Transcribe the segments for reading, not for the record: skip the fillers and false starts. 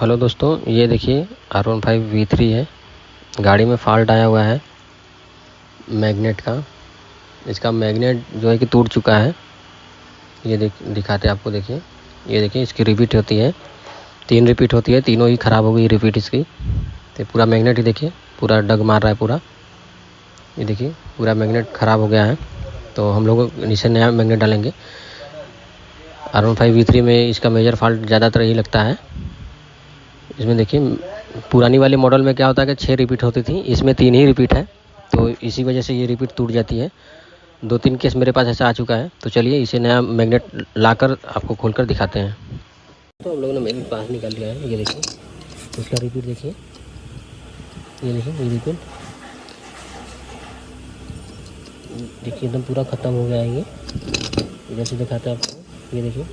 Hello दोस्तों, ये देखिए R15 V3 है। गाड़ी में फॉल्ट आया हुआ है मैग्नेट का। इसका मैग्नेट जो है कि टूट चुका है। ये दिखाते हैं आपको। देखिए, ये देखिए इसकी रिपीट होती है, 3 रिपीट होती है, तीनों ही ख़राब हो गई रिपीट इसकी। तो पूरा मैग्नेट ही देखिए पूरा डग मार रहा है पूरा। ये देखिए पूरा मैग्नेट ख़राब हो गया है। तो हम लोग नीचे नया मैग्नेट डालेंगे। R15 V3 में इसका मेजर फॉल्ट ज़्यादातर यही लगता है। इसमें देखिए पुरानी वाले मॉडल में क्या होता है कि 6 रिपीट होती थी, इसमें 3 ही रिपीट है। तो इसी वजह से ये रिपीट टूट जाती है। 2-3 केस मेरे पास ऐसा आ चुका है। तो चलिए इसे नया मैग्नेट लाकर आपको खोलकर दिखाते हैं। तो हम लोगों ने मैग्नेट बाहर निकाल लिया है। ये देखिए इसका रिपीट देखिए, ये देखिए ये रिपीट देखिए एकदम पूरा ख़त्म हो गया है। ये जैसे दिखाते हैं आपको। ये देखिए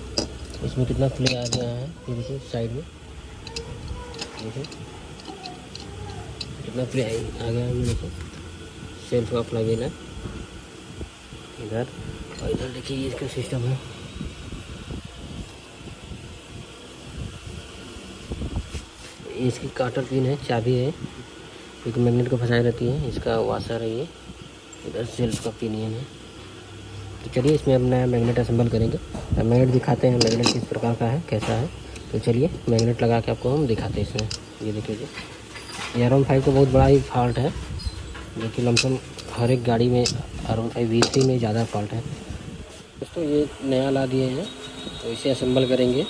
इसमें कितना प्ले आ गया है। ये देखिए साइड में देखिए कितना प्ले आ गया है। ये देखिए सेल्फ का प्लग इन है इधर, और इधर देखिए ये इसका सिस्टम है। इसकी काटर पिन है, चाबी है, क्योंकि मैग्नेट को फंसाई रहती है। इसका वाशर है ये, इधर सेल्फ का पिनियन है। तो चलिए इसमें अब नया मैग्नेट असेंबल करेंगे। अब मैग्नेट दिखाते हैं मैग्नेट किस प्रकार का है, कैसा है। तो चलिए मैग्नेट लगा के आपको हम दिखाते हैं इसमें। ये देखिए ये R15 का बहुत बड़ा ही फॉल्ट है, जो कि लमसम हर एक गाड़ी में R15 V3 में ज़्यादा फॉल्ट है। दोस्तों ये नया ला दिए हैं, तो इसे असेंबल करेंगे।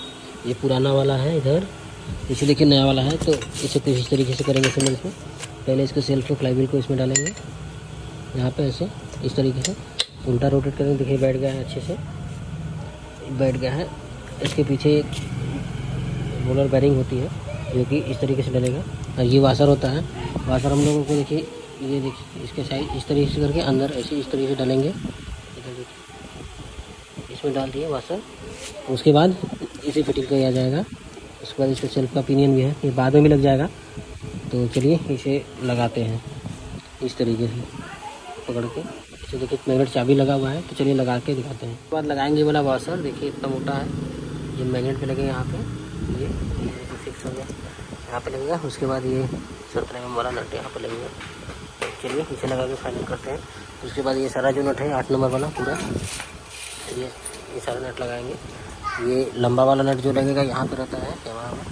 ये पुराना वाला है इधर, इसे देखिए नया वाला है। तो इसे कुछ इस तरीके से करेंगे असेंबल। इसमें पहले इसके सेल्फ फ्लाईव्हील को इसमें डालेंगे, यहाँ पे ऐसे इस तरीके से उल्टा रोटेट करेंगे। देखिए बैठ गया है, अच्छे से बैठ गया है। इसके पीछे एक रोलर बेरिंग होती है, जो कि इस तरीके से डलेगा। और ये वाशर होता है। वाशर हम लोगों को देखिए, ये देखिए इसके साइड इस तरीके से करके अंदर ऐसे इस तरीके से डालेंगे। इधर देखिए इसमें डाल दिए वाशर। उसके बाद इसे फिटिंग किया जाएगा। उसके बाद इसका सेल्फ का पिनियन भी है, ये बाद में भी लग जाएगा। तो चलिए इसे लगाते हैं इस तरीके से पकड़ के। इसे देखिए मैग्नेट चाबी लगा हुआ है, तो चलिए लगा के दिखाते हैं। उसके बाद लगाएंगे वाला वाशर, देखिए इतना मोटा है। ये मैग्नेट पे लगेगा यहाँ पे, ये फिक्स हो गया, यहाँ पे लगेगा। उसके बाद ये 17 mm वाला नट यहाँ पे लगेगा। तो चलिए इसे लगा के फाइनल करते हैं। उसके बाद ये सारा जो नट है 8 नंबर वाला पूरा, ये सारा नट लगाएंगे। ये लंबा वाला नट जो लगेगा यहाँ पे रहता है कैमरा में,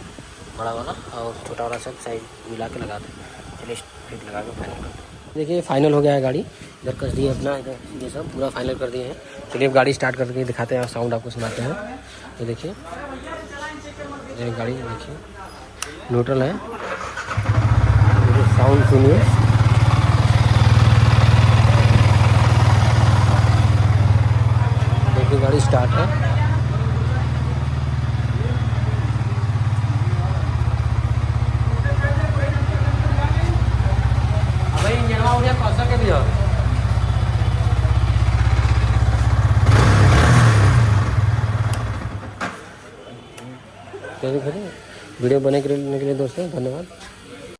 बड़ा वाला, और छोटा वाला सब साइड मिला के लगाते हैं। चलिए फिर लगा के फाइनल करते हैं। देखिए फाइनल हो गया है गाड़ी। इधर कस दिए अपना, इधर ये सब पूरा फाइनल कर दिए हैं। चलिए अब गाड़ी स्टार्ट करके दिखाते हैं और साउंड आपको सुनाते हैं। ये देखिए ये गाड़ी देखिए न्यूट्रल है, साउंड सुनिए। देखिए गाड़ी स्टार्ट है। वीडियो बनाने के लिए दोस्तों धन्यवाद।